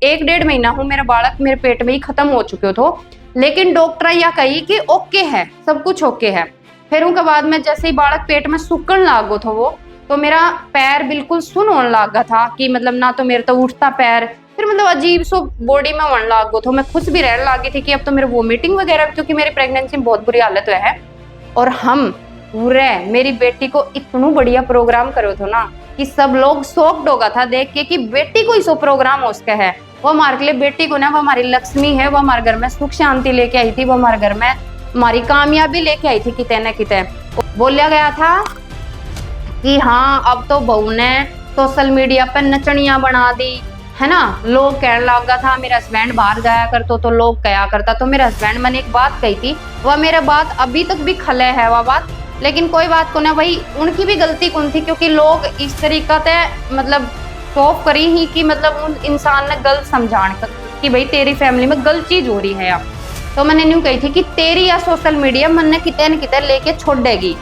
एक डेढ़ महीना हूँ मेरा बालक मेरे पेट में ही खत्म हो चुके हो। लेकिन डॉक्टर यह कही कि ओके है, सब कुछ ओके है। फिर उनके बाद में जैसे ही बालक पेट में सुकन लाग गो था वो, तो मेरा पैर बिल्कुल सुन होने लगा था कि मतलब ना तो मेरे तो उठता पैर, फिर मतलब अजीब सो बॉडी में होने लग गो था। मैं खुश भी रहने लगी थी कि अब तो मेरे वोमिटिंग वगैरह, क्योंकि मेरी प्रेगनेंसी में बहुत बुरी हालत हुआ है। और हम पूरे मेरी बेटी को इतना बढ़िया प्रोग्राम करो थो ना कि सब लोग शॉक्ड होगा था देख के कि बेटी को ही सो प्रोग्राम हो उसका है। वो हमारे लिए बेटी को ना, वो हमारी लक्ष्मी है, वो हमारे घर में सुख शांति लेके आई थी, वो हमारे घर में हमारी कामयाबी लेके आई थी किते न किते। बोला गया था कि हाँ अब तो बहू ने सोशल मीडिया पर नचनिया बना दी है ना। लोग कहने लगा था मेरा हस्बैंड बाहर जाया करतो तो लोग कया करता, तो मेरा हस्बैंड मैंने एक बात कही थी, वह मेरा बात अभी तक भी खले है वह बात। लेकिन कोई बात को ना भाई, उनकी भी गलती कौन थी, क्योंकि लोग इस तरीका से मतलब टॉप करी ही कि मतलब उन इंसान ने गलत समझाने कि भाई तेरी फैमिली में गलत चीज हो रही है अब। तो मैंने न्यू कही थी कि तेरी या सोशल मीडिया मन ने किते न किते लेके छोड़ देगी।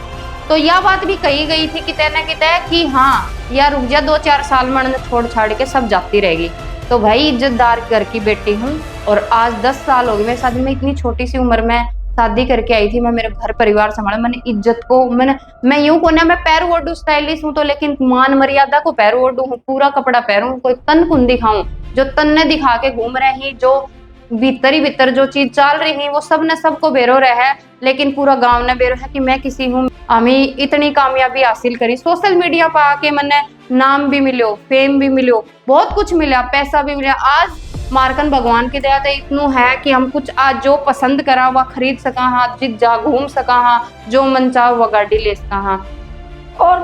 तो यह बात भी कही गई थी किते न किते कि हाँ या रुक जा 2-4 साल में छोड़ छाड़ के सब जाती रहेगी। तो भाई इज्जतदार घर की बेटी हूँ, और आज 10 साल हो गए मेरी शादी में। इतनी छोटी सी उम्र में शादी करके आई थी, मैं मेरा घर परिवार संभाला, मैंने इज्जत को मैं यूं को ना, मैं पैर ओढ़ू स्टाइलिश हूँ तो, लेकिन मान मर्यादा को पैर ओढ़ू हूँ, पूरा कपड़ा पहनूं, कोई तन कुन दिखाऊं, जो तन ने दिखा के घूम रहे ही, जो भीतर ही भीतर जो चीज चल रही है वो सब ने सबको बेरो रहा है। लेकिन पूरा गांव ने बेरो है कि मैं किसी हूँ, हमें इतनी कामयाबी हासिल करी सोशल मीडिया पर आके, मैंने नाम भी मिलो, फेम भी मिलो, बहुत कुछ मिला, पैसा भी मिला। आज मारकन भगवान की दया तो इतनू है कि हम कुछ आज जो पसंद करा वह खरीद सका हाँ, जित जा घूम सका हाँ, जो मन चाह वह गाड़ी ले सका हाँ। और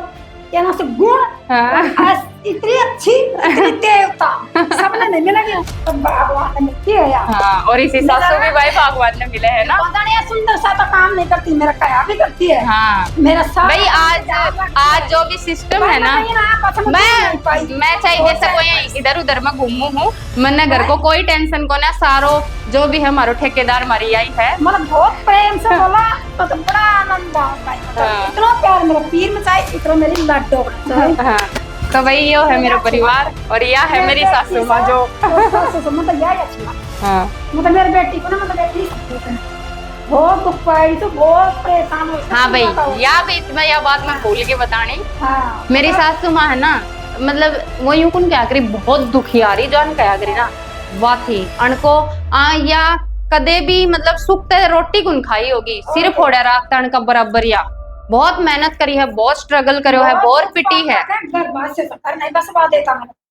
क्या ना से गुण आज इतनी अच्छी इतनी देवता सबने नहीं मिला गया, तो भगवान ने किया यार। हाँ, और इसी सासू भी भाई भगवान ने मिले है ना। पता नहीं सुंदर सा तो काम नहीं करती, मेरा कया भी करती है। हाँ मेरा भाई आज जो भी सिस्टम है ना, मैं चाहे जैसे कोई इधर उधर में घूमू हूँ, मैंने घर को कोई टेंशन को ना, सारो जो भी है हमारो ठेकेदार हमारी आई है, मतलब बहुत प्रेम से बोला तो बड़ा आनंद आता है। इतना प्यार मेरा पीर में चाहे, इतना मेरी लड्डू। तो भाई यो है मेरा परिवार, और यह है मेरी सासू माँ जो मतलब यह अच्छी मतलब मेरी बेटी को ना, मतलब बेटी बहुत दुख पाई, तो बहुत परेशान हो। हाँ भाई यह बात मैं भूल के बतानी। मेरी सासू माँ है ना, मतलब वो यूं कुन क्या करी, बहुत दुखियारी जान क्या करी ना, वाह थी अनको या कदे भी मतलब सुख रोटी कुन खाई होगी, सिर फोड़ा राखता अणका बराबर। या बहुत मेहनत करी है, बहुत स्ट्रगल करो है, बहुत पिटी है,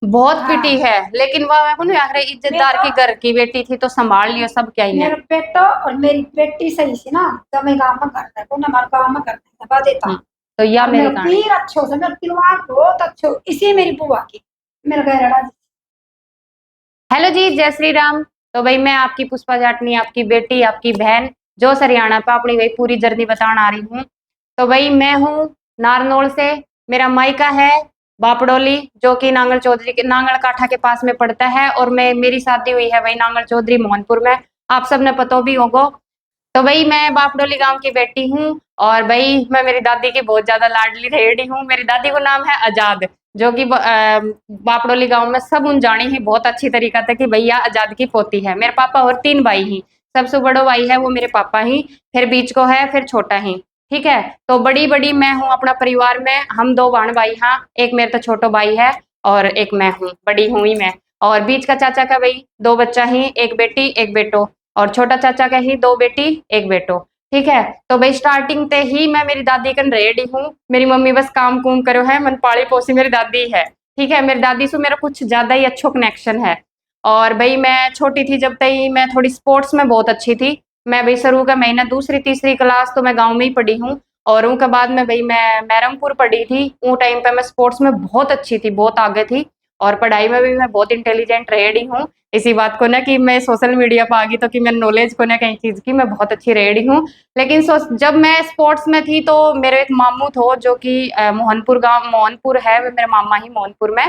बहुत पिटी है, लेकिन वह इज्जतदार की घर की बेटी थी तो संभाल लियो सब। क्या ही मेरा बेटा और मेरी बेटी सही से ना, जब मैं गाँव में करता है तो हमारे गाँव में करते हैं देता। तो यह मेरी पीर अच्छो से, मेरा परिवार बहुत अच्छो, इसी मेरी बुआ की मेरा घर। हेलो जी, जय श्री राम। तो भाई मैं आपकी पुष्पा जाटनी, आपकी बेटी, आपकी बहन, जो हरियाणा पे अपनी वही पूरी जर्नी बताने आ रही हूँ। तो भाई मैं हूँ नारनौल से, मेरा मायका है बापड़ोली, जो कि नांगल चौधरी के नांगल काठा के पास में पड़ता है, और मेरी शादी हुई है भाई नांगल चौधरी मोहनपुर में, आप सबने पता भी होगा। तो भाई मैं बापडोली गांव की बेटी हूँ, और भाई मैं मेरी दादी की बहुत ज्यादा लाडली रेहड़ी हूँ। मेरी दादी को नाम है आजाद, जो कि बापडोली गांव में सब उन जानी ही बहुत अच्छी तरीका था कि भैया आजाद की पोती है। मेरे पापा और 3 भाई ही, सबसे बड़ो भाई है वो मेरे पापा ही, फिर बीच को है, फिर छोटा ही, ठीक है। तो बड़ी मैं हूँ अपना परिवार में, हम 2 बहन भाई, हाँ एक मेरा तो छोटो भाई है और एक मैं हूँ, बड़ी हूँ ही मैं। और बीच का चाचा का भाई 2 बच्चा ही, एक बेटी एक बेटो, और छोटा चाचा का ही 2 बेटी 1 बेटो, ठीक है। तो भाई स्टार्टिंग ते ही मैं मेरी दादी कन रेडी हूँ, मेरी मम्मी बस काम कुम करो है, मन पाली पोसी मेरी दादी है, ठीक है। मेरी दादी से मेरा कुछ ज्यादा ही अच्छा कनेक्शन है। और भाई मैं छोटी थी जब तक मैं थोड़ी स्पोर्ट्स में बहुत अच्छी थी। मैं भाई शुरू का महीना 2री 3री क्लास तो मैं गाँव में ही पढ़ी हूँ, और उनके बाद में भाई मैं मैरमपुर पढ़ी थी। वो टाइम पे मैं स्पोर्ट्स में बहुत अच्छी थी, बहुत आगे थी, और पढ़ाई में भी मैं बहुत इंटेलिजेंट रेडी हूँ। इसी बात को ना कि मैं सोशल मीडिया पर आ गई तो कि मैं नॉलेज को ना कहीं चीज की मैं बहुत अच्छी रेडी हूँ। लेकिन जब मैं स्पोर्ट्स में थी तो मेरे एक मामू थो, जो कि मोहनपुर गांव मोहनपुर है, मेरे मामा ही मोहनपुर में।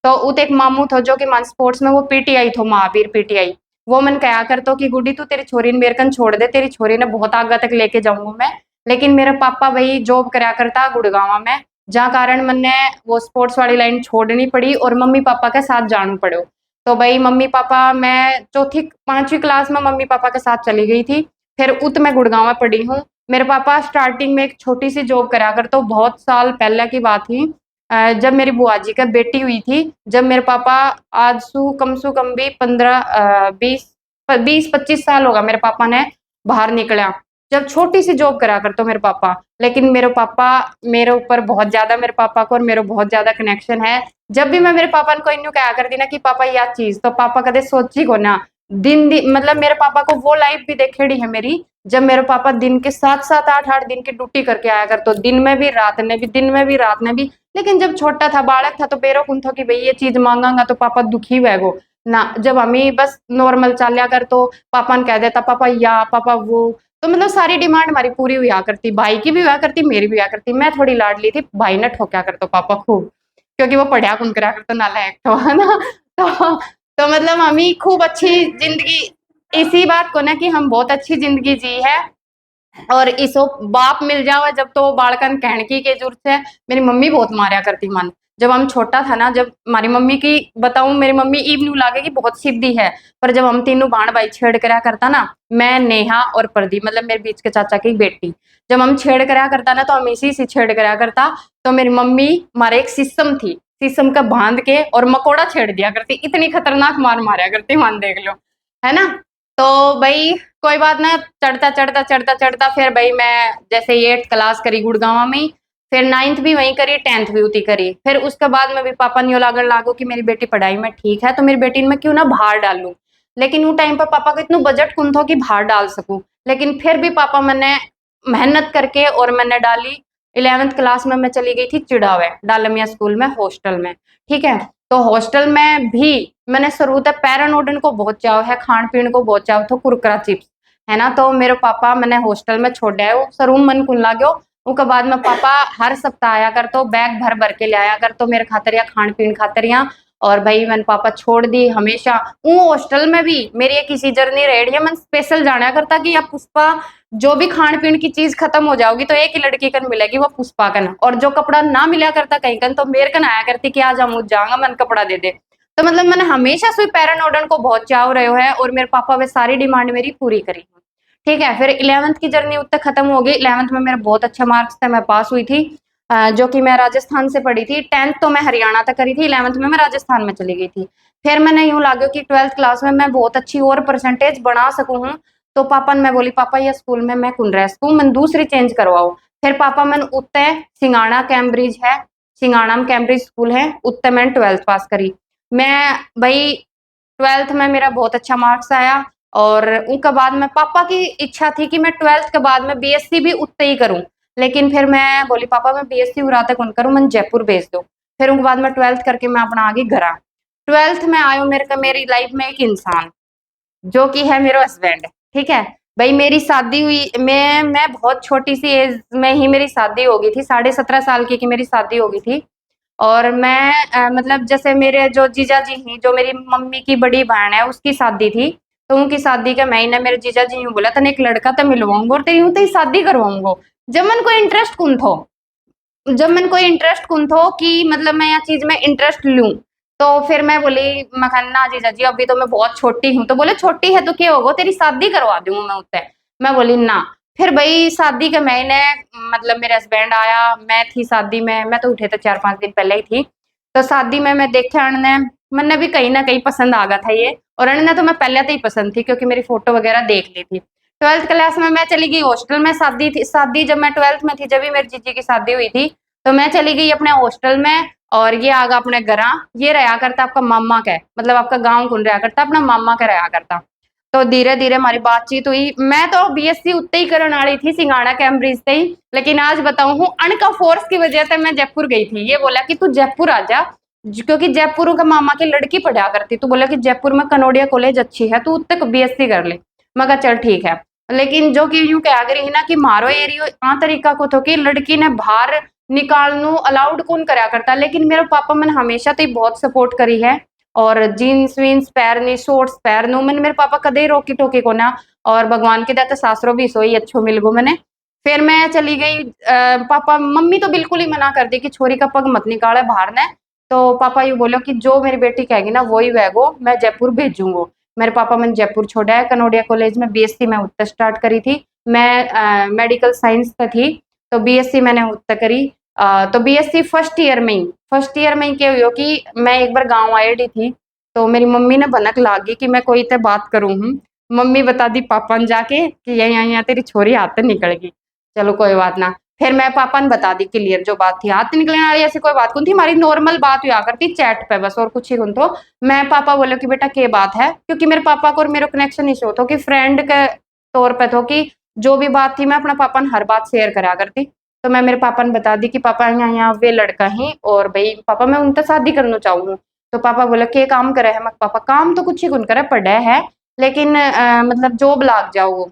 तो उत एक मामू थो जो कि मान स्पोर्ट्स में वो पीटीआई थो, महावीर पीटीआई। वो मन कहा कर तो कि गुड्डी तू तेरी छोरी ने मेरे कन छोड़ दे, तेरी छोरी ने बहुत आगे तक लेके जाऊंगा मैं। लेकिन मेरे पापा भाई जॉब करा करता गुड़गांव में, जहाँ कारण मैंने वो स्पोर्ट्स वाली लाइन छोड़नी पड़ी और मम्मी पापा के साथ जाना पड़ो। तो भाई मम्मी पापा, मैं चौथी पांचवी क्लास में मम्मी पापा के साथ चली गई थी। फिर उत मैं गुड़गांव में पढ़ी हूँ। मेरे पापा स्टार्टिंग में एक छोटी सी जॉब करा कर, तो बहुत साल पहले की बात थी, जब मेरी बुआ जी का बेटी हुई थी। जब मेरे पापा, आज सु कम भी 15 20 25 साल होगा मेरे पापा ने बाहर निकला, जब छोटी सी जॉब करा कर तो मेरे पापा। लेकिन मेरे पापा, मेरे ऊपर बहुत ज्यादा, मेरे पापा को और मेरे बहुत ज्यादा कनेक्शन है। जब भी मैं मेरे पापा को इन्नू कहा करती ना कि पापा यह चीज, तो पापा कदे सोची को ना। दिन मतलब मेरे पापा को वो लाइफ भी देखेड़ी है मेरी, जब मेरे पापा दिन के 7 7 8 8 दिन की ड्यूटी करके आया कर, तो दिन में भी रात में भी, दिन में भी रात में भी। लेकिन जब छोटा था, बालक था, तो बेरो कुन था कि भाई ये चीज मांगांगा तो पापा दुखी हुएगो ना। जब हमें बस नॉर्मल चालिया कर, तो पापा ने कह देता पापा या पापा वो। तो मतलब सारी डिमांड हमारी पूरी हुआ करती, भाई की भी हुआ करती, मेरी भी हुआ करती। मैं थोड़ी लाडली थी, भाई ने ठोका कर तो पापा खूब, क्योंकि वो पढ़ा कुन करा कर तो नालायक था, है ना। तो तो मतलब हमें खूब अच्छी जिंदगी, इसी बात को ना कि हम बहुत अच्छी जिंदगी जी है। और इसो बाप मिल जाओ जब, तो बालकन कहने की जरूरत है। मेरी मम्मी बहुत मारा करती मन, जब हम छोटा था ना, जब हमारी मम्मी की बताऊं, मेरी मम्मी इवनू लागे कि बहुत सीधी है। पर जब हम तीनों भाण भाई छेड़ करा करता ना, मैं, नेहा और प्रदीप, मतलब मेरे बीच के चाचा की बेटी, जब हम छेड़ करा करता ना, तो हम इसी से छेड़ करा करता। तो मेरी मम्मी, हमारे एक सिस्टम थी, सिस्टम का बांध के और मकोड़ा छेड़ दिया करती, इतनी खतरनाक मार मारा करती, मान देख लो, है ना। तो भाई कोई बात ना, चढ़ता चढ़ता चढ़ता चढ़ता फिर भाई मैं जैसे 8th क्लास करी गुड़गांव में, फिर 9th भी वहीं करी, 10th भी उती करी। फिर उसके बाद में भी पापा न्यू लागण लागो कि मेरी बेटी पढ़ाई में ठीक है, तो मेरी बेटी में क्यों ना बाहर डालूं। लेकिन वो टाइम पर पापा का इतना बजट कौन था कि बाहर डाल सकूं। लेकिन फिर भी पापा मैंने मेहनत करके और मैंने डाली। 11th क्लास में मैं चली गई थी चिड़ावे डालमिया स्कूल में, हॉस्टल में, ठीक है। तो हॉस्टल में भी मैंने शुरू तक पैरानोडन को बहुत चाव है, खान पीन को बहुत चाव, तो कुरकुरा चिप्स, है ना। तो मेरे पापा मैंने हॉस्टल में छोड़ आयो, सरू मन कुन लाग्यो। उसके बाद में पापा हर सप्ताह आया कर, तो बैग भर भर के ले आया कर, तो मेरे खातर या खान पीन खातर या। और भाई मैंने पापा छोड़ दी हमेशा। वो हॉस्टल में भी मेरी एक इसी जर्नी रही है, मैं स्पेशल जाना करता कि अब पुष्पा, जो भी खान पीन की चीज खत्म हो जाओगी तो एक ही लड़की कन मिलेगी, वो पुष्पा कन। और जो कपड़ा ना मिला करता कहीं कन, तो मेरे कन आया करती कि आज हम जाऊंगा, मन कपड़ा दे दे। तो मतलब मैंने हमेशा से पैरानोडन को बहुत चाव रहे है, और मेरे पापा वे सारी डिमांड मेरी पूरी करी, ठीक है। फिर 11th की जर्नी उत्तर खत्म हो गई। 11th में मेरा बहुत अच्छा मार्क्स था, मैं पास हुई थी, जो कि मैं राजस्थान से पढ़ी थी। 10th तो मैं हरियाणा तक करी थी, 11th में मैं राजस्थान में चली गई थी। फिर मैंने यूं लागो कि 12th क्लास में मैं बहुत अच्छी और परसेंटेज बना सकूं हूँ। तो पापा ने, मैं बोली पापा ये स्कूल में मैं कुन रह सकूं, मैं दूसरी चेंज करवाओ। फिर पापा मैंने उत्ते सिंगाना कैम्ब्रिज है, सिंगाना में कैम्ब्रिज स्कूल है, उत्ते मैंने 12th पास करी। मैं भाई 12th में मेरा बहुत अच्छा मार्क्स आया। और उनके बाद में पापा की इच्छा थी कि मैं 12th के बाद में बीएससी भी उत्ते ही करूं। लेकिन फिर मैं बोली पापा मैं बीएससी उराते कौन करूं, मैं जयपुर भेज दो। फिर उनके बाद में 12th करके मैं अपना आगे घरा। 12th में आयो मेरे का, मेरी लाइफ में एक इंसान जो कि है मेरा हस्बैंड, ठीक है। भाई मेरी शादी हुई, मैं बहुत छोटी सी एज में ही मेरी शादी हो गई थी, 17.5 साल की मेरी शादी हो गई थी। और मैं मतलब जैसे मेरे जो जीजा जी ही, जो मेरी मम्मी की बड़ी बहन है, उसकी शादी थी। तो उनकी शादी के महीने मेरे जीजा जी यूं बोला, तने एक लड़का तो मिलवाऊंगा और तेरी यूं तो शादी करवाऊंगा। जब मन को इंटरेस्ट कौन थो, जब मन कोई इंटरेस्ट कौन थो कि मतलब मैं यह चीज में इंटरेस्ट लूं। तो फिर मैं बोली, मैं कहा, ना जीजा जी अभी तो मैं बहुत छोटी हूँ। तो बोले छोटी है तो क्या होगा, तेरी शादी करवा दूंगा मैं उससे। मैं बोली ना। फिर भाई शादी के महीने मतलब मेरे हस्बैंड आया, मैं थी शादी में, मैं तो उठे तो 4 5 दिन पहले ही थी। तो शादी में मैं देखे अणने, मैंने भी कहीं ना कहीं पसंद आ गया था ये। और अणने तो मैं पहले से ही पसंद थी, क्योंकि मेरी फोटो वगैरह देख ली थी। 12th क्लास में मैं चली गई हॉस्टल में, शादी थी, शादी जब मैं 12th में थी, जब भी मेरी जीजी की शादी हुई थी। तो मैं चली गई अपने हॉस्टल में, और ये आगा अपने घर। ये रहा करता आपका मामा का, मतलब आपका गांव कौन रहा करता, अपना मामा का रहा करता। तो धीरे धीरे हमारी बातचीत हुई। मैं तो बीएससी उत्ते ही करने वाली थी, सिंगाड़ा कैम्ब्रिज से ही। लेकिन आज बताऊं हूँ, अनका फोर्स की वजह से मैं जयपुर गई थी। ये बोला कि तू जयपुर आ जा, क्योंकि जयपुर का मामा की लड़की पढ़ा करती। तो बोला कि जयपुर में कनोडिया कॉलेज अच्छी है, तू उत्ते बीएससी कर ले। मैं कहा चल ठीक है। लेकिन जो कि यूं कहा करी ना कि मारो एरियो आ तरीका को तो कि लड़की ने बाहर निकालनू अलाउड कौन करा करता। लेकिन मेरे पापा मैंने हमेशा तो बहुत सपोर्ट करी है। और जीन्स वीन्स पैरनी, शॉर्ट्स पैरनू, मैंने मेरे पापा कदे रोकी टोकी को ना। और भगवान के दया सासरो भी सोई अच्छो मिल गो मैंने। फिर मैं चली गई, पापा मम्मी तो बिल्कुल ही मना कर दी कि छोरी का पग मत निकाले बाहर ने। तो पापा यूँ बोलो कि जो मेरी बेटी कहेगी ना वही वैगो, मैं जयपुर भेजूंगा। मेरे पापा मैंने जयपुर छोड़ा है, कनोडिया कॉलेज में बीएससी मैं उत्तर स्टार्ट करी थी। मैं मेडिकल साइंस का थी, तो बीएससी मैंने उत्तर करी। तो बीएससी फर्स्ट ईयर में ही क्या हुआ कि मैं एक बार गाँव आई थी, तो मेरी मम्मी ने भनक लागी कि मैं कोई ते बात करूँ हूँ। मम्मी बता दी पापा ने जाके कि यहाँ तेरी छोरी हाथ से निकलेगी। चलो कोई बात ना। फिर मैं पापा ने बता दी क्लियर जो बात थी, हाथ निकलने वाली ऐसी कोई बात कौन थी, हमारी नॉर्मल बात हुआ करती चैट पे बस, और कुछ ही कौन। तो मैं पापा बोले कि बेटा क्या बात है, क्योंकि मेरे पापा को और मेरा कनेक्शन इस हो कि फ्रेंड के तौर पे तो कि जो भी बात थी मैं अपना पापा ने हर बात शेयर करा करती। तो मैं मेरे पापा ने बता दी कि पापा यहाँ यहाँ वे लड़का ही, और भाई पापा मैं उनसे शादी करना चाहूँ। तो पापा बोले के काम करे है। मैं पापा काम तो कुछ ही कौन करे, पढ़े है, लेकिन मतलब जॉब लाग जाओ।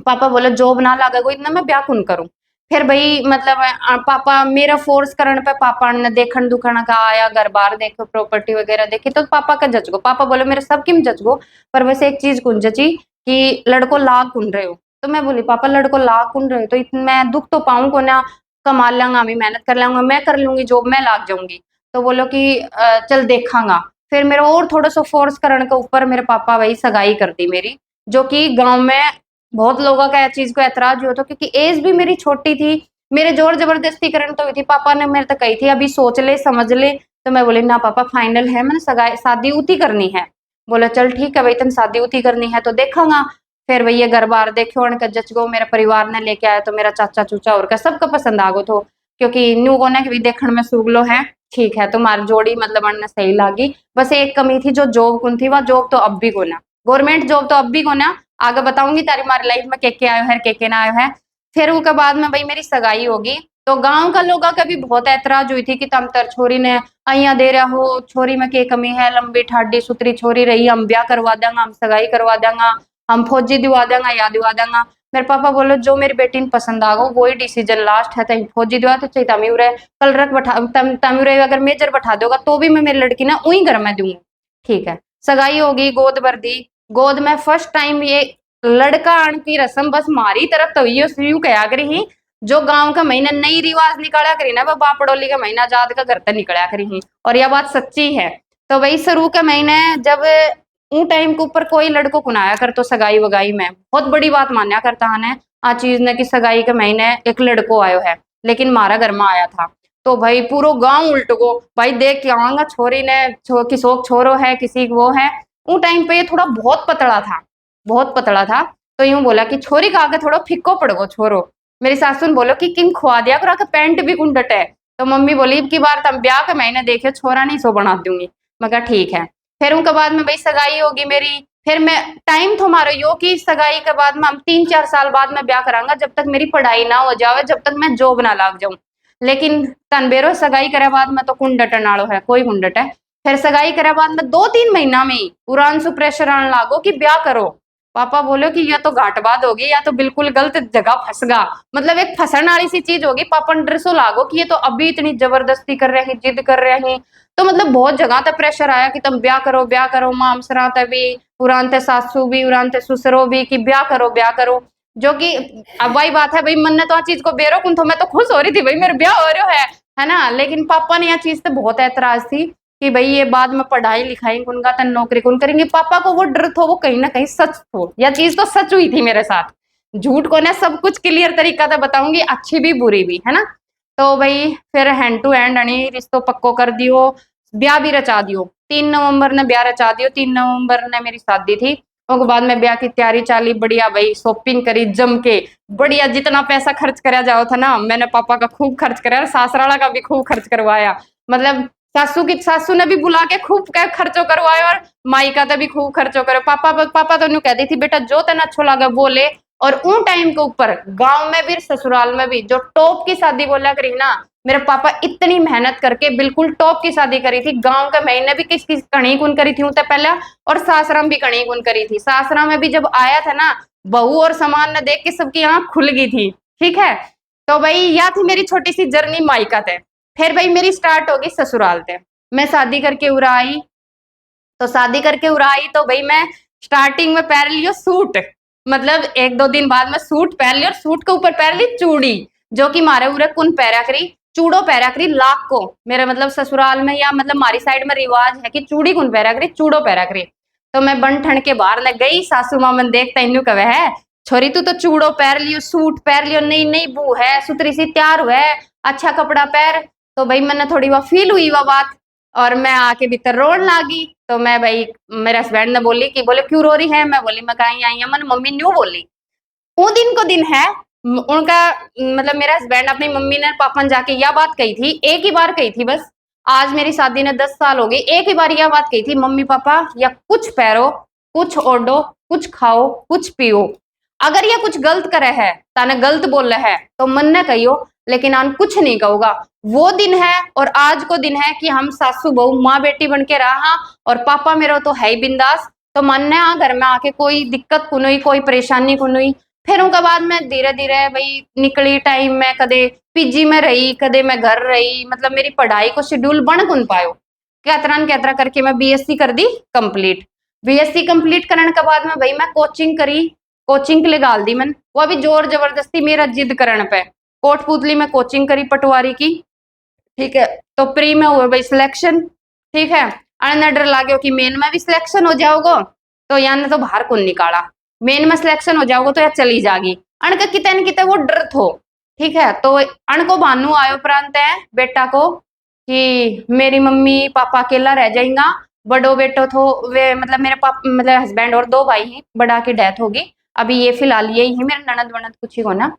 पापा बोले जॉब ना लागे कोई इतना मैं ब्याह कौन करूं। फिर भाई मतलब पापा मेरा फोर्स करने पे पापा ने देखन दुखन का आया, घर बार देखो, प्रॉपर्टी वगैरह देखी, तो पापा का जच गो। पापा बोले मेरे सब किम जच गो, पर वैसे एक चीज कुन जची कि लड़को लाग कुन रहे हो। तो मैं बोली पापा लड़को लाग कुन रहे हो, तो मैं दुख तो पाऊं को ना, कमा लांगा मैं, मेहनत कर लाऊंगा मैं, कर लूंगी जॉब, मैं लाग जाऊंगी। तो बोलो कि चल देखांगा। फिर मेरा और थोड़ा सा फोर्स करने के ऊपर मेरे पापा वही सगाई कर दी मेरी, जो कि गांव में बहुत लोगों का इस चीज को ऐतराज हुआ था, क्योंकि एज भी मेरी छोटी थी। मेरे जोर जबरदस्ती करने तो हुई थी, पापा ने मेरे तक कही थी अभी सोच ले समझ ले। तो मैं बोली ना पापा फाइनल है, मैंने सगाई शादी उती करनी है। बोले चल ठीक है भाई, तुम शादी उती करनी है तो देखांगा। फिर भैया घर बार देखो उनका जच गो, मेरे परिवार ने लेके आया, तो मेरा चाचा चूचा और का सबका पसंद आ गो। तो क्योंकि न्यू को भी देखने में सुगलो है, ठीक है तुम्हारी जोड़ी मतलब अन्न सही लागी। बस एक कमी थी जो जॉब कौन थी, वह जॉब तो अब भी को ना, गवर्नमेंट जॉब तो अब भी को ना। आगे बताऊंगी तारी मारी लाइफ में के आयो है के ना आयो है। फिर उसके बाद में भाई मेरी सगाई होगी, तो गांव का लोगों का भी बहुत ऐतराज हुई थी कि तम तर छोरी ने अइया दे रहा हो, छोरी में के कमी है, लंबी ठाडी सुतरी छोरी रही, हम ब्याह करवा देंगे, हम सगाई करवा देंगे, हम फौजी दिवा देंगे या दिवा देंगे। मेरे पापा बोलो जो मेरी बेटी ने पसंद आ गो वही डिसीजन लास्ट है, तम फौजी दिवा तो चाहिए तमी उरे कल रख बैठा तमी उरे अगर मेजर बैठा दोगा तो भी मैं मेरी लड़की ना वही घर में दूंगी। ठीक है सगाई होगी, गोद भर दी। गोद में फर्स्ट टाइम ये लड़का आने की रस्म बस मारी तरफ तो ये यूं कहा करी ही, जो गांव का महीना नई रिवाज निकाला करी ना, वह बापड़ोली का महीना जात का घर तक निकला करी ही, और यह बात सच्ची है। तो वही शुरू के महीने जब ऊ टाइम के ऊपर कोई लड़को कुनाया कर तो सगाई वगाई में बहुत बड़ी बात मान्या करता है आ चीज ने कि सगाई के महीने एक लड़को आयो है, लेकिन मारा घर में आया था। तो भाई पूरा गांव उल्ट गो, भाई देख के आऊंगा छोरी ने किसोक छोरो है किसी वो है। वो टाइम पे ये थोड़ा बहुत पतला था, बहुत पतला था। तो यूं बोला कि छोरी का आगे थोड़ा फिक्को पड़ गो छोरो। मेरी सासू ने बोलो कि किम खुआ दिया करो के पैंट भी कुंडट है। तो मम्मी बोली अब की बार तम ब्याह के महीने देखे छोरा नहीं सो बना दूंगी। मैं कहा ठीक है। फिर उनके बाद में भाई सगाई होगी मेरी। फिर मैं टाइम तो हमारा यो कि सगाई के बाद में हम 3-4 साल बाद में ब्याह करांगा, जब तक मेरी पढ़ाई ना हो जावे, जब तक मैं जॉब ना लाग जाऊं। लेकिन तनबेरो सगाई करे बाद में तो कुंडट नालो है कोई कुंडट है। फिर सगाई करे बाद में 2-3 महीना में ही पुरान सु प्रेशर आने लागो कि ब्याह करो। पापा बोलो कि या तो घाटबाद होगी या तो बिल्कुल गलत जगह फंसगा, मतलब एक फंसन वाली सी चीज होगी। पापा ने डर सो लागो कि ये तो अभी इतनी जबरदस्ती कर रहे हैं, जिद कर रहे हैं। तो मतलब बहुत जगह तक प्रेशर आया कि तुम ब्याह करो ब्याह करो, मामसरा भी उरानते सासू भी उरानते ससुरो भी कि ब्याह करो ब्याह करो। जो कि अब वही बात है भाई, मन ने तो आ चीज को बेरो कुन, तो मैं तो खुश हो रही थी भाई मेरा ब्याह हो रहा है ना। लेकिन पापा ने यह चीज से बहुत ऐतराज थी कि भाई ये बाद में पढ़ाई लिखाई उनका तन नौकरी कौन करेंगे। पापा को वो डर थो, वो कहीं ना कहीं सच थो, यह चीज तो सच हुई थी मेरे साथ, झूठ को ना सब कुछ क्लियर तरीका से बताऊंगी, अच्छी भी बुरी भी है ना। तो भाई फिर हैंड टू हैंड अणी रिश्तो पक्को कर दियो, ब्याह भी रचा दियो। 3 नवंबर ने ब्याह रचा दियो, 3 नवंबर ने मेरी शादी थी। उसके बाद में ब्याह की तैयारी चाली बढ़िया, भाई शॉपिंग करी जम के बढ़िया, जितना पैसा खर्च करा जाओ था ना मैंने पापा का खूब खर्च कराया, सासराला का भी खूब खर्च करवाया। मतलब सासू ने भी बुला के खूब खर्चो करवाया, और माई का तो भी खूब खर्चो करो। पापा तो न्यू कहती थी बेटा जो तेना अच्छो लगे वो ले। और उन टाइम के ऊपर गांव में भी ससुराल में भी जो टॉप की शादी बोला करी ना, मेरे पापा इतनी मेहनत करके बिल्कुल टॉप की शादी करी थी। गांव के महीने भी किस किस कणी कुन करी थी उनसे पहले, और सासराम भी कणी कुन करी थी। सासराम में भी जब आया था ना, बहू और सामान ने देख के सबकी आंख खुल गई थी। ठीक है, तो भाई यह थी मेरी छोटी सी जर्नी मायका ते। फिर भाई मेरी स्टार्ट होगी ससुराल ते। मैं शादी करके उरा आई, तो शादी करके उरा आई तो भाई मैं स्टार्टिंग में पहन लियो सूट, मतलब 1-2 दिन बाद में सूट पहन लियो, और सूट के ऊपर पहन ली चूड़ी, जो कि मारे उरे कुन पहरा करी चूड़ो पहरा करी लाख को। मेरे मतलब ससुराल में या मतलब हमारी साइड में रिवाज है कि चूड़ी कौन पहरा करी, चूड़ो पहरा करी। तो मैं बन ठन के बाहर न गई, सासू माँ मन देखता इन्नू कवे है छोरी तू तो चूड़ो पहर लियो, सूट पहर लियो, नई नई बू है, सुतरी सी तैयार हुआ है, अच्छा कपड़ा पहर। तो भाई मैंने थोड़ी वह फील हुई वह बात, और मैं आके भीतर रोन लागी। तो मैं भाई मेरे हस्बैंड ने बोली कि बोले क्यों रो रही है, मैं बोली मैं कहीं आई मन मम्मी न्यू बोली। वो दिन को दिन है उनका, मतलब मेरा हस्बैंड अपनी मम्मी ने पापा ने जाके यह बात कही थी, एक ही बार कही थी बस। आज मेरी शादी ने 10 साल हो गए, एक ही बार यह बात कही थी, मम्मी पापा या कुछ पहरो, कुछ ओढ़ो, कुछ खाओ, कुछ पियो। अगर ये कुछ गलत करे है ताने गलत बोल है तो मन ने कहियो, लेकिन आन कुछ नहीं कहूंगा। वो दिन है और आज को दिन है कि हम सासू बहू माँ बेटी बन के रहा, और पापा मेरा तो है ही बिंदास। तो मन ने घर में आके कोई दिक्कत को नहीं, कोई परेशानी को नहीं। फिर उनके बाद मैं धीरे धीरे भाई निकली टाइम में, कदे पीजी में रही, कदे मैं घर रही, मतलब मेरी पढ़ाई को शेड्यूल बन कौन पायो। कैतरा करके मैं बीएससी कर दी कंप्लीट। बीएससी कंप्लीट करने के बाद में भाई मैं कोचिंग करी, कोचिंग के लिए गाल दी मन, वो भी जोर जबरदस्ती मेरा जिद करने पे। कोटपुतली में कोचिंग करी पटवारी की, ठीक है। तो प्री में हुआ भाई सिलेक्शन, ठीक है। अन डर लागो कि मेन में भी सिलेक्शन हो जाओगे तो यान तो बाहर कौन निकाला, मेन में सिलेक्शन हो जाओगे तो यार चली जागी। अण का कितने न कितने वो डर थो, ठीक है। तो अण को भानु आयो प्रांत है बेटा को कि मेरी मम्मी पापा अकेला रह जाएगा। बड़ो बेटो थो वे, मतलब मेरे पापा मतलब हस्बैंड और 2 भाई हैं, बड़ा की डेथ होगी। अभी ये फिलहाल यही है मेरे ननद वनद कुछ ही होना।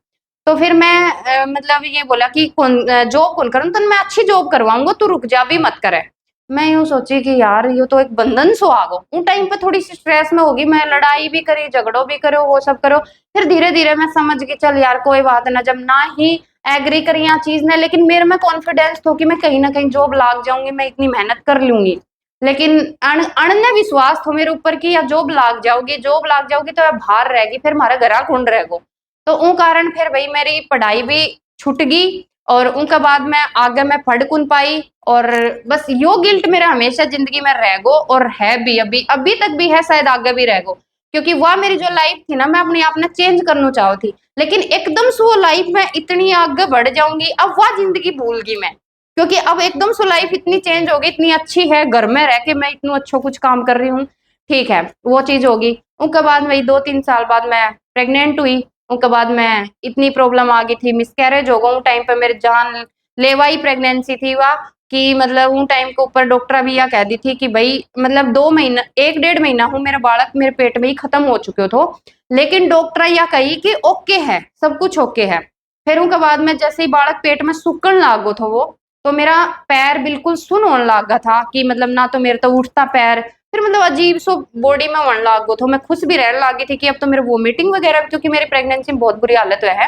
तो फिर मैं मतलब ये बोला कि कौन जॉब कौन करूँ, तो मैं अच्छी जॉब करवाऊंगा, तू रुक जा भी मत करे। मैं यूं सोची कि यार ये तो एक बंधन सो आ गो। उन टाइम पे थोड़ी सी स्ट्रेस में होगी, मैं लड़ाई भी करी, झगड़ो भी करो, वो सब करो। फिर धीरे धीरे मैं समझ गई चल यार कोई बात ना, जब ना ही एग्री करी यहाँ चीज ने, लेकिन मेरे में कॉन्फिडेंस तो कि मैं कहीं ना कहीं जॉब लाग जाऊंगी, मैं इतनी मेहनत कर लूंगी। लेकिन अण ने विश्वास था मेरे ऊपर कि या जॉब लाग जाओगी, जॉब लाग जाओगी तो बाहर रहेगी, फिर हमारा घरा कौन रहेगो। तो उन कारण फिर भाई मेरी पढ़ाई भी छूट गई, और उनके बाद मैं आगे मैं पढ़ कौन पाई। और बस यो गिल्ट मेरा हमेशा जिंदगी में रहेगो, और है भी, अभी अभी तक भी है, शायद आगे भी रहेगो। क्योंकि वह मेरी जो लाइफ थी ना, मैं अपने आप ने चेंज करना चाहती थी, लेकिन एकदम से वो लाइफ में इतनी आगे बढ़ जाऊंगी, अब वह जिंदगी भूल गई मैं। क्योंकि अब एकदम से लाइफ इतनी चेंज हो गई, इतनी अच्छी है, घर में रह के मैं इतना अच्छा कुछ काम कर रही हूँ, ठीक है। वो चीज होगी। उसके बाद वही 2-3 साल बाद मैं प्रेग्नेंट हुई। उसके बाद मैं इतनी प्रॉब्लम आ गई थी, मिसकैरेज हो गया टाइम पे, मेरे जान लेवा ही प्रेगनेंसी थी वह, कि मतलब उन टाइम के ऊपर डॉक्टर भी यह कह दी थी कि भाई मतलब 2 महीना 1-1.5 महीना हूँ मेरा बालक मेरे पेट में ही खत्म हो चुके हो। लेकिन डॉक्टर यह कही कि ओके है, सब कुछ ओके है। फिर उनके बाद में जैसे ही बालक पेट में सुकन लागो था वो, तो मेरा पैर बिल्कुल सुन होने लगा था कि मतलब ना तो मेरे तो उठता पैर, फिर मतलब अजीब सो बॉडी में वन लाग गो। तो मैं खुश भी रहने लगी थी कि अब तो मेरे वोमिटिंग वगैरह, क्योंकि मेरी प्रेगनेंसी में बहुत बुरी हालत है,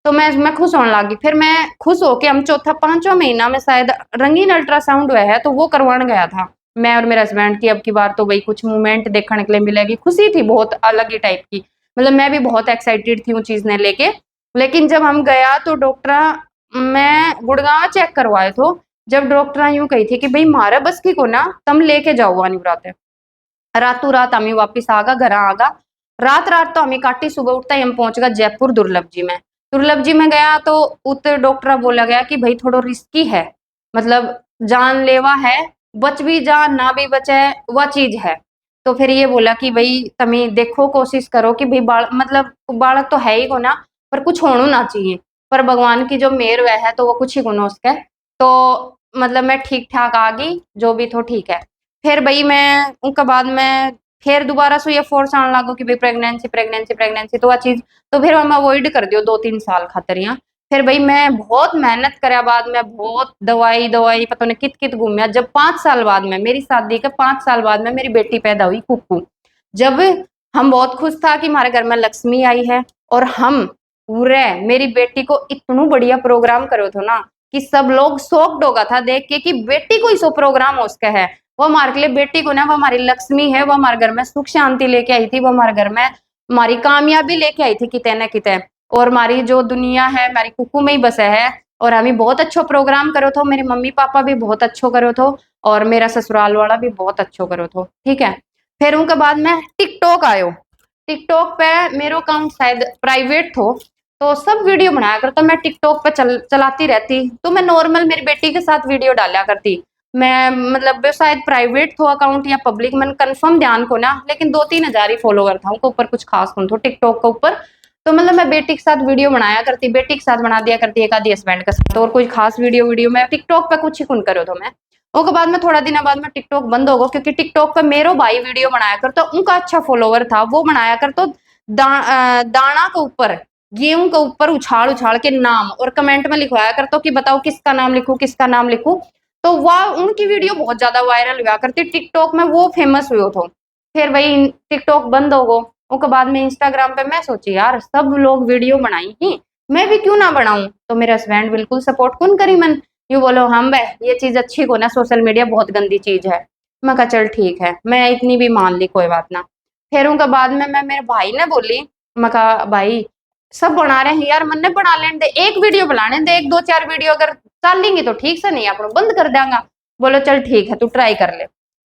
तो मैं खुश होने लगी। फिर मैं खुश होके हम चौथा 5वां महीना में शायद रंगीन अल्ट्रासाउंड हुआ है, तो वो करवाने गया था मैं और मेरे हस्बैंड की। अब की बार तो भाई कुछ मूवमेंट देखने के लिए मिलेगी, खुशी थी बहुत अलग ही टाइप की, मतलब मैं भी बहुत एक्साइटेड थी उन चीज ने लेके। लेकिन जब हम गया तो डॉक्टर, मैं गुड़गांव चेक करवाए तो, जब डॉक्टर यूं कही थी कि भाई मारा बस की को ना तम लेके जाओ वानी रात, रातों रात हमें वापिस आगा, घर आगा। रात रात तो हमें काटी, सुबह उठता ही हम पहुंच गए जयपुर दुर्लभ जी में। दुर्लभ जी में गया तो उतर डॉक्टर बोला गया कि भाई थोड़ा रिस्की है, मतलब जानलेवा है, बच भी जा ना भी बचे वह चीज है। तो फिर ये बोला कि भाई तुम्हें देखो कोशिश करो कि भाई मतलब बालक तो है ही को ना, पर कुछ होना ना चाहिए। पर भगवान की जो मेहर वह है तो वो कुछ ही गुनो उसके। तो मतलब मैं ठीक ठाक आ गई, जो भी तो ठीक है। फिर भाई मैं उनके बाद में फिर दोबारा से ये फोर्स आने लगो कि भाई प्रेगनेंसी प्रेगनेंसी प्रेगनेंसी, तो वह चीज तो फिर हम अवॉइड कर दियो 2-3 साल खातर यहाँ। फिर भाई मैं बहुत मेहनत करे बाद में, बहुत दवाई दवाई पता नहीं कित कित घूमिया। जब 5 साल बाद में मेरी शादी के 5 साल बाद में मेरी बेटी पैदा हुई कुकू, जब हम बहुत खुश था कि हमारे घर में लक्ष्मी आई है। और हम पूरे मेरी बेटी को इतना बढ़िया प्रोग्राम करो थे ना कि सब लोग शॉक्ड होगा था देख के कि बेटी को ही सो प्रोग्राम हो उसका है। वो हमारे लिए बेटी को ना, वो हमारी लक्ष्मी है, वो हमारे घर में सुख शांति लेके आई थी, वो हमारे घर में हमारी कामयाबी लेके आई थी किते न किते। और हमारी जो दुनिया है हमारी कुकू में ही बसा है। और हमें बहुत अच्छा प्रोग्राम करो थो, मेरे मम्मी पापा भी बहुत अच्छो करो थो, और मेरा ससुराल वाला भी बहुत अच्छो करो थो, ठीक है। फिर उनके बाद में टिकटॉक आयो। टिकटॉक पे मेरो अकाउंट शायद प्राइवेट थो, तो सब वीडियो बनाया करता, मैं टिकटॉक पे चलाती रहती, तो मैं नॉर्मल मेरी बेटी के साथ वीडियो डाला करती। मैं मतलब शायद प्राइवेट थो अकाउंट या पब्लिक, मन कंफर्म ध्यान को ना, लेकिन 2-3 हजार ही फॉलोवर था उनके ऊपर, कुछ खास कौन थो टिकटॉक के ऊपर। तो मतलब मैं बेटी के साथ वीडियो बनाया करती, बेटी के साथ बना दिया करती, एक आधी हस्बैंड के साथ, और कोई खास वीडियो मैं टिकटॉक पे कुछ ही कौन करो तो मैं। उसके बाद में थोड़ा दिन बाद में टिकटॉक बंद हो गो, क्योंकि टिकटॉक पे मेरो भाई वीडियो बनाया कर, तो उनका अच्छा फॉलोवर था, वो बनाया कर तो दाना के ऊपर, गेहूं के ऊपर उछाल उछाल के नाम और कमेंट में लिखवाया कर, तो कि बताओ किसका नाम लिखूं किसका नाम लिखूं। तो वह उनकी वीडियो बहुत ज्यादा वायरल हुआ करती टिकटॉक में, वो फेमस हुए थे। फिर वही टिकटॉक बंद हो गो, उसके बाद में इंस्टाग्राम पे मैं सोची यार सब लोग वीडियो बनाई ही, मैं भी क्यों ना बनाऊं। तो मेरे हस्बैंड बिल्कुल सपोर्ट कौन करी, मन यू बोलो हम वह ये चीज अच्छी को ना, सोशल मीडिया बहुत गंदी चीज है। मैं कहा चल ठीक है, मैं इतनी भी मान ली, कोई बात ना। फिर उनके बाद में मैं मेरे भाई ने बोली, मैं कहा भाई सब बना रहे हैं यार, मन ने बना लेने दे, एक वीडियो बनाने दे, 1-2-4 वीडियो अगर चलेंगी तो ठीक से, नहीं अपना बंद कर देंगा। बोलो चल ठीक है तू ट्राई कर ले।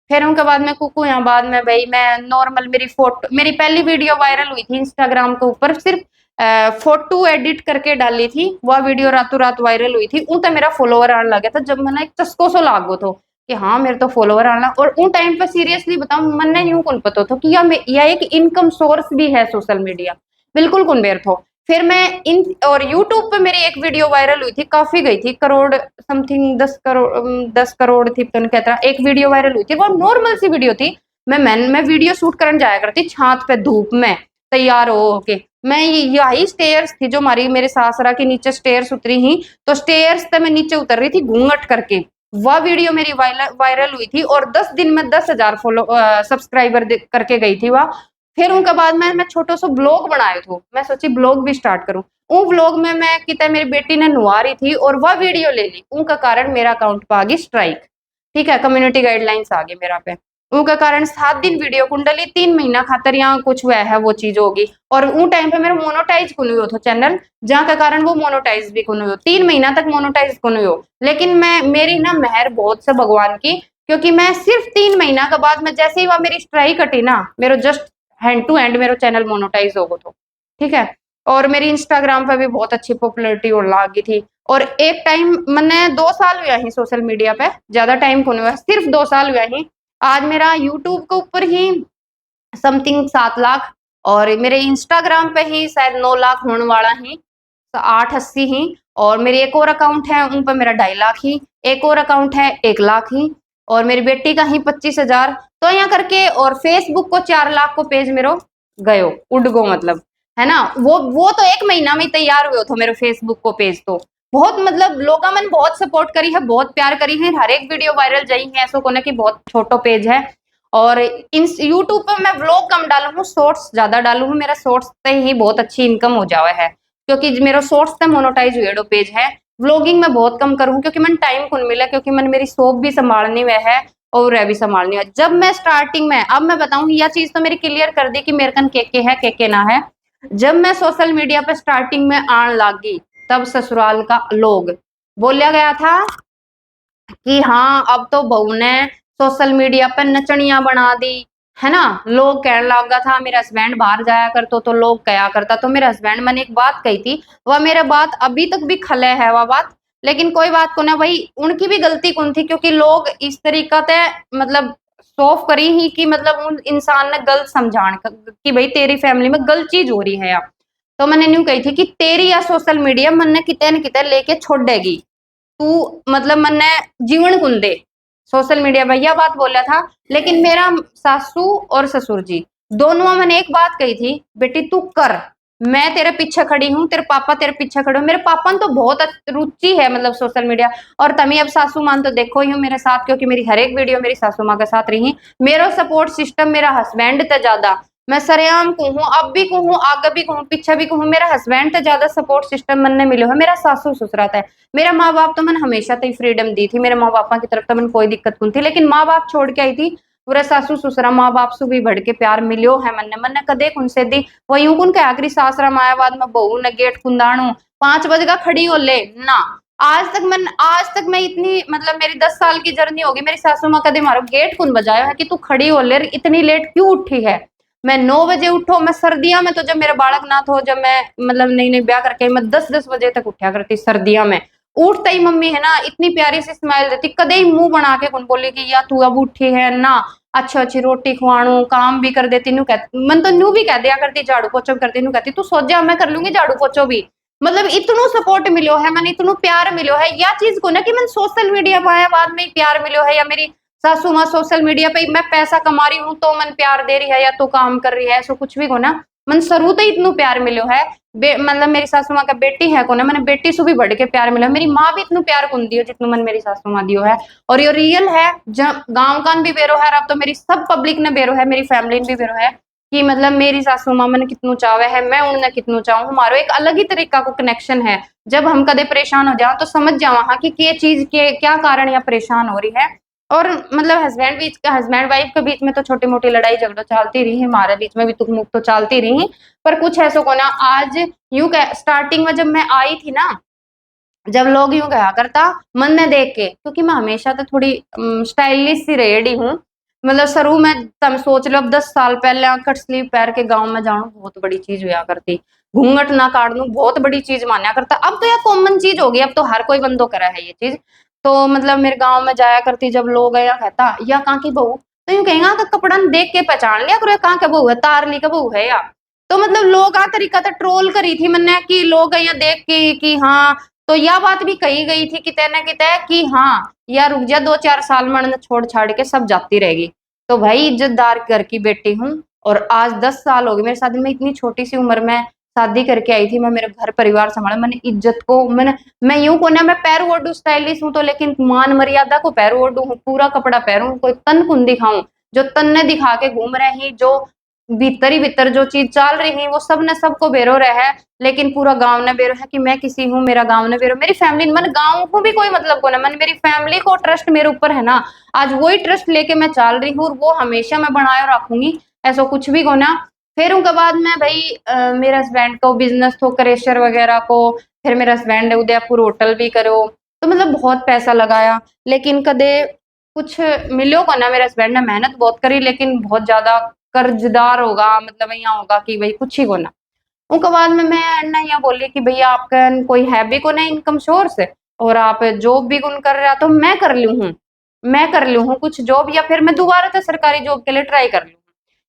फिर उनके बाद में कुकू यहाँ बाद में भाई मैं नॉर्मल, मेरी फोटो, मेरी पहली वीडियो वायरल हुई थी इंस्टाग्राम के ऊपर, सिर्फ फोटो एडिट करके डाली थी, वह वीडियो रातों रात वायरल हुई थी। उन तो मेरा फॉलोवर आने लगा था, जब मैंने एक चस्को सो लागो तो कि हाँ मेरे तो फॉलोवर आना। और उन टाइम पे सीरियसली बताऊं, मैंने यूं कौन पता था कि यह एक इनकम सोर्स भी है सोशल मीडिया, बिल्कुल कौन बेर थो। फिर मैं इन और यूट्यूब पे मेरी एक वीडियो वायरल हुई थी, काफी गई थी, करोड़ समथिंग 10 करोड़ थी तो कहता, एक वीडियो वायरल हुई थी, वो नॉर्मल सी वीडियो थी। मैं वीडियो शूट करने जाया करती छात पे धूप में, तैयार हो के। मैं यही स्टेयर्स थी जो हमारी मेरे सासरा के नीचे स्टेयर्स उतरी ही, तो स्टेयर्स पे मैं नीचे उतर रही थी घूंघट करके, वह वीडियो मेरी वायरल हुई थी, और 10 दिन में 10,000 सब्सक्राइबर करके गई थी वह। फिर उनके बाद मैं छोटो सो ब्लॉग बनाया था, मैं सोची ब्लॉग भी स्टार्ट करूं। वो ब्लॉग में मैं कितना मेरी बेटी ने नुआ रही थी और वह वीडियो ले ली, उनका कारण मेरा अकाउंट पे आ गई स्ट्राइक, ठीक है, कम्युनिटी गाइडलाइंस आ गई मेरा पे। उनका कारण 7 दिन वीडियो कुंडली, 3 महीना खातर यहाँ कुछ हुआ है वो चीज होगी। और उन टाइम पे मेरा मोनोटाइज कुन हुआ था चैनल, जहाँ का कारण वो मोनोटाइज भी कुन हुआ, 3 महीना तक मोनोटाइज कुन हुआ। लेकिन मैं मेरी ना मेहर बहुत से भगवान की, क्योंकि मैं सिर्फ 3 महीना के बाद में जैसे ही वह मेरी स्ट्राइक हटी ना, मेरा जस्ट हैंड टू हैंड मेरा चैनल मोनोटाइज हो गया, तो ठीक है। और मेरी इंस्टाग्राम पे भी बहुत अच्छी पॉपुलैरिटी और लागी थी। और एक टाइम मैंने 2 साल हुआ ही सोशल मीडिया पे, ज्यादा टाइम कौन हुआ, सिर्फ 2 साल हुआ ही। आज मेरा यूट्यूब के ऊपर ही समथिंग 7 लाख, और मेरे इंस्टाग्राम पे ही शायद 9 लाख होने वाला ही, तो 880 ही। और मेरी एक और अकाउंट है उन पर मेरा 2.5 लाख ही, एक और अकाउंट है 1 लाख ही, और मेरी बेटी का ही 25,000। तो यहाँ करके, और फेसबुक को 4 लाख को पेज मेरो गयो उड़ गो, मतलब है ना, वो तो 1 महीना में तैयार हुए थे मेरे फेसबुक को पेज। तो बहुत मतलब लोगों ने बहुत सपोर्ट करी है, बहुत प्यार करी है, हर एक वीडियो वायरल जाई है, ऐसा कोने की बहुत छोटो पेज है। और इन यूट्यूब पर मैं व्लॉग कम डालू हूँ, शॉर्ट्स ज्यादा डालू हूँ, मेरा शॉर्ट्स से ही बहुत अच्छी इनकम हो जावा है, क्योंकि मेरा शॉर्ट्स से मोनोटाइज हुए पेज है। व्लॉगिंग में बहुत कम करूँ, क्योंकि मैंने टाइम कौन मिला, क्योंकि मैंने मेरी शॉप भी संभालनी हुआ है और रह भी संभालनी है। जब मैं स्टार्टिंग में, अब मैं बताऊं यह चीज तो मेरी क्लियर कर दी कि मेरे कन के है के ना है। जब मैं सोशल मीडिया पे स्टार्टिंग में आने लगी, तब ससुराल का लोग बोलिया गया था कि हाँ अब तो बहू ने सोशल मीडिया पे नचनिया बना दी, है ना। लोग कहने लगा था, मेरा हस्बैंड बाहर जाया करतो तो लोग कया करता, तो मेरे हस्बैंड मैंने एक बात कही थी, वह मेरा बात अभी तक भी खले है वह बात। लेकिन कोई बात को ना भाई, उनकी भी गलती कौन थी, क्योंकि लोग इस तरीका से मतलब सॉफ करी ही कि मतलब उन इंसान ने गलत समझान कि भाई तेरी फैमिली में गलत चीज हो रही है अब। तो मैंने न्यू कही थी कि तेरी या सोशल मीडिया मन ने कितने न कितने लेके छोड़ेगी, तू मतलब मन ने जीवन कुन दे सोशल मीडिया भैया बात बोला था। लेकिन मेरा सासू और ससुर जी दोनों मैंने एक बात कही थी, बेटी तू कर, मैं तेरे पीछे खड़ी हूँ, तेरे पापा तेरे पीछे खड़े हो। मेरे पापा ने तो बहुत रुचि है मतलब सोशल मीडिया, और तमी अब सासू मान तो देखो ही हूँ मेरे साथ, क्योंकि मेरी हर एक वीडियो मेरी सासू माँ के साथ रही। मेरा सपोर्ट सिस्टम मेरा हस्बैंड से ज्यादा, मैं सरेआम कहूँ, अब भी कहूँ, आगे भी कहूँ, पीछे भी कहूँ, मेरा हस्बैंड से ज्यादा सपोर्ट सिस्टम मन ने मिलो है मेरा सासू ससुरात है। मेरा माँ बाप तो मैंने हमेशा तक फ्रीडम दी थी, मेरे माँ बापा की तरफ तो मैंने कोई दिक्कत नहीं थी, लेकिन माँ बाप छोड़ के आई थी, पूरा सासू ससुरा माँ बाप से भी बढ़ के प्यार मिलो है मन ने कदे उनसे दी। वो यूं कुन के आखिरी सासरा मायावाद में बहू ने गेट कुंदाणू 5 बजे का खड़ी हो ले ना। आज तक मैं इतनी मतलब मेरी 10 साल की जर्नी होगी, मेरी सासू माँ कदे मारो गेट कुन बजायो है कि तू खड़ी हो ले, इतनी लेट क्यों उठी है। मैं 9 बजे उठो, मैं सर्दियों में तो जब मेरा बालक ना था, जब मैं मतलब नई नई ब्याह करके मैं 10-10 बजे तक उठा करती सर्दियों में। उठते ही मम्मी है ना इतनी प्यारी सी स्माइल देती, कदे ही मुंह बना के कौन बोली कि या तू अब उठी है ना, अच्छी अच्छी रोटी खुआणू, काम भी कर देती, मन तो न्यू भी कह दिया करती, झाड़ू पोछो करती, न्यू कहती तू सो जा मैं कर लूंगी झाड़ू पोछो भी। मतलब इतनो सपोर्ट मिलो है, मैंने इतनो प्यार मिलो है, या चीज को ना कि मैंने सोशल मीडिया पर आया बाद में ही प्यार मिलो है, या मेरी सासू माँ सोशल मीडिया पे मैं पैसा कमा रही हूँ तो मन प्यार दे रही है, या तो काम कर रही है, ऐसा कुछ भी को ना मन शुरू तो इतनो प्यार मिलो है। मतलब मेरी सासू माँ का बेटी है को ना, मैंने बेटी से भी बढ़ के प्यार मिला, मेरी माँ भी इतनो प्यार कौन दियो जितनो मन मेरी सासू माँ दियो है। और ये रियल है, जब गाँव कान भी बेरो है, अब तो मेरी सब पब्लिक ने बेरो है, मेरी फैमिली ने भी बेरो है कि मतलब मेरी सासू माँ मैंने कितनू चावे है, मैं उन्हें कितनू चाहूँ, हमारो एक अलग ही तरीका को कनेक्शन है। जब हम कदे परेशान हो जाओ तो समझ जाओ हाँ कि ये चीज के क्या कारण या परेशान हो रही है। और मतलब हस्बैंड वाइफ के बीच में तो छोटी मोटी लड़ाई झगड़ो चलती रही, हमारे बीच में भी तुक मुक तो चलती रही, पर कुछ ऐसा को ना आज यूं स्टार्टिंग में जब मैं आई थी ना, जब लोग यूं कहा करता मन ने देख के, क्योंकि मैं हमेशा तो थोड़ी स्टाइलिश सी रेडी हूँ, मतलब शुरू में तुम सोच लो अब 10 साल पहले कट स्लीव पहन के गाँव में जाऊं बहुत बड़ी चीज हुआ करती, घूंघट ना काट दूं बहुत बड़ी चीज माना करता, अब तो यार कॉमन चीज हो गई, अब तो हर कोई बंदो करा है ये चीज। तो मतलब मेरे गाँव में जाया करती, जब लोग या कहता या कहाँ की बहू, तो यूं कहेंगे का कपड़ा देख के पहचान लिया करो कहाँ का बहू है, तारली का बहू है या। तो मतलब लोग आ तरीका तो ट्रोल करी थी मैंने कि लोग यहाँ देख के कि हाँ, तो यह बात भी कही गई थी कि तय न कि तय कि हाँ या रुक जा 2-4 साल में छोड़ छाड़ के सब जाती रहेगी। तो भाई इज्जतदार घर की बेटी हूँ, और आज 10 साल हो गए मेरे शादी में, इतनी छोटी सी उम्र में शादी करके आई थी, मैं मेरे घर परिवार संभाला, मैंने इज्जत को मैं यूं को ना मैं पैर ओढ़ू स्टाइलिश हूँ तो, लेकिन मान मर्यादा को पैर ओढ़ू हूँ, पूरा कपड़ा पहनूं, कोई तन कुन दिखाऊं, जो तन ने दिखा के घूम रहे हैं, जो भीतर ही भीतर जो चीज चल रही है वो सब ने सबको बेरो रहा है, लेकिन पूरा गांव ने बेरो है कि मैं किसी हूँ, मेरा गांव ने बेरो, मेरी फैमिली मन गांव को भी कोई मतलब को ना, मन मेरी फैमिली को ट्रस्ट मेरे ऊपर है ना, आज वही ट्रस्ट लेके मैं चल रही हूँ, और वो हमेशा मैं बनाए रखूंगी, ऐसा कुछ भी को ना। फिर उनके बाद में भाई मेरे हस्बैंड को बिजनेस तो क्रेशर वगैरह को, फिर मेरा हस्बैंड ने उदयपुर होटल भी करो, तो मतलब बहुत पैसा लगाया, लेकिन कदे कुछ मिलो को ना, मेरे हस्बैंड ने मेहनत बहुत करी लेकिन बहुत ज्यादा कर्जदार होगा, मतलब यहाँ होगा कि भाई कुछ ही को ना। उसके बाद में मैं अन्ना यहाँ बोली कि भैया आपका कोई है भी को ना इनकम सोर्स, और आप जॉब भी कौन कर रहा तो मैं कर लूँ हूँ, मैं कर लूँ हूँ कुछ जॉब, या फिर मैं दोबारा से सरकारी जॉब के लिए ट्राई कर लूँ।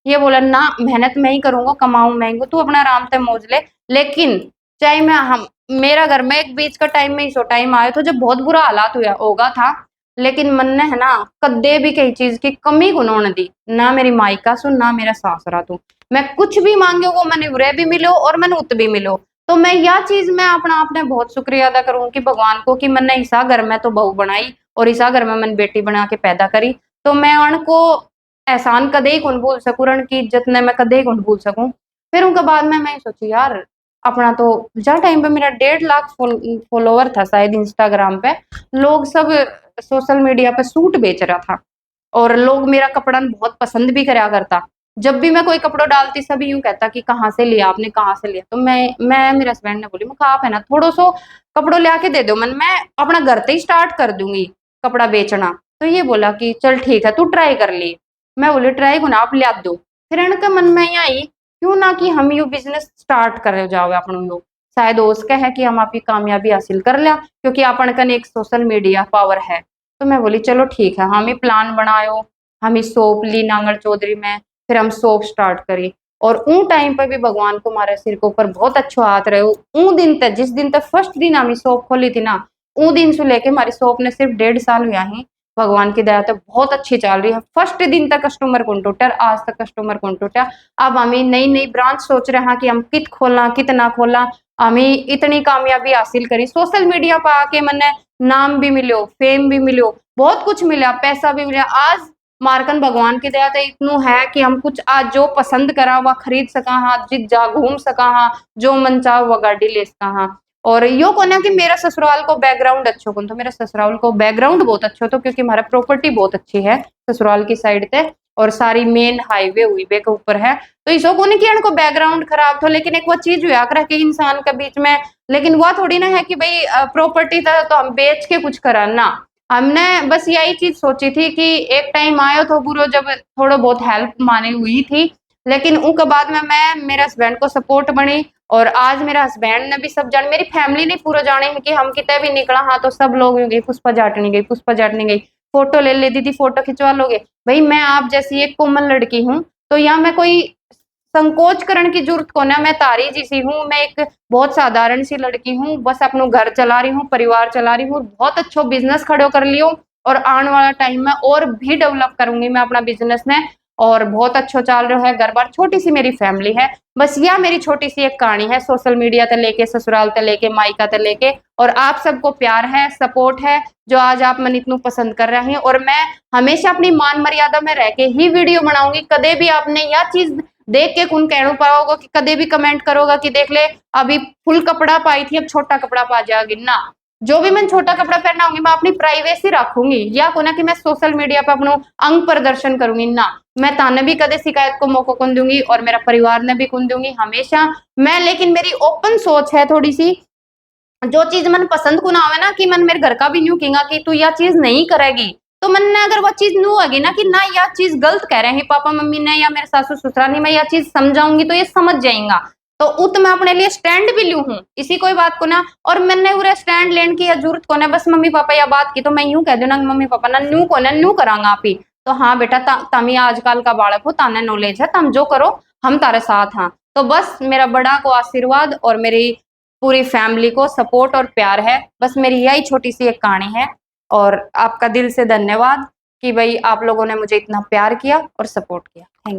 ये बोला ना मेहनत मैं ही करूंगा, कमाऊं मैं ही, तू अपना आराम से मौज ले, लेकिन चाहे मैं हम मेरा घर में एक बीच का टाइम में सो टाइम आया था जब बहुत बुरा हालात हुआ होगा था, लेकिन मन ने है ना कदे भी कई चीज की कमी उन्होंने दी ना, मेरी मायका सुन ना मेरा सासरा तू, मैं कुछ भी मांगे वो मैंने उरे भी मिलो और मैंने उत भी मिलो। तो मैं यह चीज मैं अपना आपने बहुत शुक्रिया अदा करूँ कि भगवान को कि मैंने ईसा घर में तो बहू बनाई और ईसा घर में मैंने बेटी बना के पैदा करी, तो मैं उनको एहसान कदे ही कौन भूल सकूं, रण की इज्जत ने मैं कदे ही कौन भूल सकूं। फिर उनके बाद में मैं सोची यार अपना तो जहाँ टाइम पे मेरा 1.5 लाख फॉलोवर था शायद इंस्टाग्राम पे, लोग सब सोशल मीडिया पे सूट बेच रहा था, और लोग मेरा कपड़ा बहुत पसंद भी करा करता, जब भी मैं कोई कपड़ा डालती सभी यूं कहता कि कहाँ से लिया आपने, कहाँ से लिया। तो मैं मेरे हस्बैंड ने बोली मैं आप है ना थोड़ा सो कपड़ों ले आके दे दो, मैं अपना घर से ही स्टार्ट कर दूंगी कपड़ा बेचना। तो ये बोला कि चल ठीक है तू ट्राई कर ली, मैं बोली ट्राई को ना आप लिया दो। फिर इनके मन में आई क्यों ना कि हम यू बिजनेस स्टार्ट कर जाओ अपन लोग, शायद उसका है कि हम आपकी कामयाबी हासिल कर लिया, क्योंकि अपन कन एक सोशल मीडिया पावर है। तो मैं बोली चलो ठीक है, हम ही प्लान बनायो, हम ही शॉप ली नांगल चौधरी में, फिर हम शॉप स्टार्ट करी, और ऊ टाइम पर भी भगवान को हमारे सिर के ऊपर बहुत अच्छो हाथ रहे। ऊ दिन तक जिस दिन तक फर्स्ट दिन हम शॉप खोली थी ना, ऊ दिन से लेके हमारी शॉप ने सिर्फ 1.5 साल हुआ ही, भगवान की दया तो बहुत अच्छी चल रही है। फर्स्ट दिन तक कस्टमर कौन टूटा, आज तक कस्टमर कौन टूटा। अब हमें नई नई ब्रांच सोच रहे हैं कि हम कित खोला कित ना खोला, हमें इतनी कामयाबी हासिल करी सोशल मीडिया पर आके, मैंने नाम भी मिलो, फेम भी मिलो, बहुत कुछ मिला, पैसा भी मिला। आज मारकन भगवान की दया तो इतनू है कि हम कुछ आज जो पसंद करा वह खरीद सका हाँ, जित जा घूम सका हाँ, जो मन चाह वह गाड़ी ले सका हाँ। और यो को ना कि मेरा ससुराल को बैकग्राउंड अच्छो कौन, तो मेरा ससुराल को बैकग्राउंड बहुत अच्छो तो, क्योंकि हमारा प्रॉपर्टी बहुत अच्छी है ससुराल की साइड पे, और सारी मेन हाईवे हुईवे के ऊपर है। तो इसो को नहीं कि इनको बैकग्राउंड खराब था, लेकिन एक वो चीज हुआ कर के इंसान के बीच में, लेकिन वह थोड़ी ना है कि भाई प्रॉपर्टी था तो हम बेच के कुछ करा ना। हमने बस यही चीज सोची थी कि एक टाइम आयो तो बुरो जब थोड़ा बहुत हेल्प माने हुई थी, लेकिन उनके बाद में मैं मेरे हस्बैंड को सपोर्ट बनी और आज मेरा हस्बैंड ने भी सब जाने, मेरी फैमिली ने पूरा जाने हैं कि हम कितने भी निकला हाँ तो सब लोग गई पुष्पा जाटनी गई, पुष्पा जाटनी गई, फोटो ले ले दीदी, फोटो खिंचवा लोगे। भाई मैं आप जैसी एक कोमल लड़की हूँ, तो यहाँ मैं कोई संकोच करने की जरूरत को ना, मैं तारी जी सी हूँ, मैं एक बहुत साधारण सी लड़की हूँ, बस अपना घर चला रही हूँ, परिवार चला रही हूँ, बहुत अच्छा बिजनेस खड़ो कर लियो और आने वाला टाइम में और भी डेवलप करूंगी मैं अपना बिजनेस में और बहुत अच्छा चल रहा है। घर बार छोटी सी मेरी फैमिली है, बस यह मेरी छोटी सी एक कहानी है, सोशल मीडिया से लेके ससुराल से लेके मायका से लेके, और आप सबको प्यार है, सपोर्ट है, जो आज आप मन इतनू पसंद कर रहे हैं। और मैं हमेशा अपनी मान मर्यादा में रह के ही वीडियो बनाऊंगी। कदे भी आपने यह चीज देख के कौन कहना पाओगे कि कदे भी कमेंट करोगा कि देख ले अभी फुल कपड़ा पाई थी अब छोटा कपड़ा पा जाएगी ना, जो भी मैं छोटा कपड़ा पहना होंगी मैं अपनी प्राइवेसी रखूंगी, या को ना कि मैं सोशल मीडिया पे अपना अंग प्रदर्शन करूंगी ना, मैं ताने भी कदे शिकायत को मौका कौन दूंगी और मेरा परिवार ने भी कौन दूंगी हमेशा मैं। लेकिन मेरी ओपन सोच है थोड़ी सी, जो चीज मन पसंद को ना आवे ना कि मन मेरे घर का भी न्यू कहेगा कि तू यह चीज नहीं करेगी, तो मन ने अगर वो चीज न्यू होगी ना कि ना यह चीज गलत कह रहे हैं पापा मम्मी ने या मेरे सासू ससुरा ने, मैं यह चीज समझाऊंगी तो ये समझ जाएगा, तो उत मैं अपने लिए स्टैंड भी लू हूँ इसी कोई बात को ना। और मैंने पूरा स्टैंड लेने की जरूरत को ना, बस मम्मी पापा या बात की तो मैं यूं कह दूं ना मम्मी पापा ना न्यू को ना न्यू करांगा आप ही, तो हाँ बेटा तमी आजकल का बालक हो, ताने नॉलेज है, तुम जो करो हम तारे साथ हाँ। तो बस मेरा बड़ा को आशीर्वाद और मेरी पूरी फैमिली को सपोर्ट और प्यार है, बस मेरी यही छोटी सी एक कहानी है। और आपका दिल से धन्यवाद कि भाई आप लोगों ने मुझे इतना प्यार किया और सपोर्ट किया। Thank you.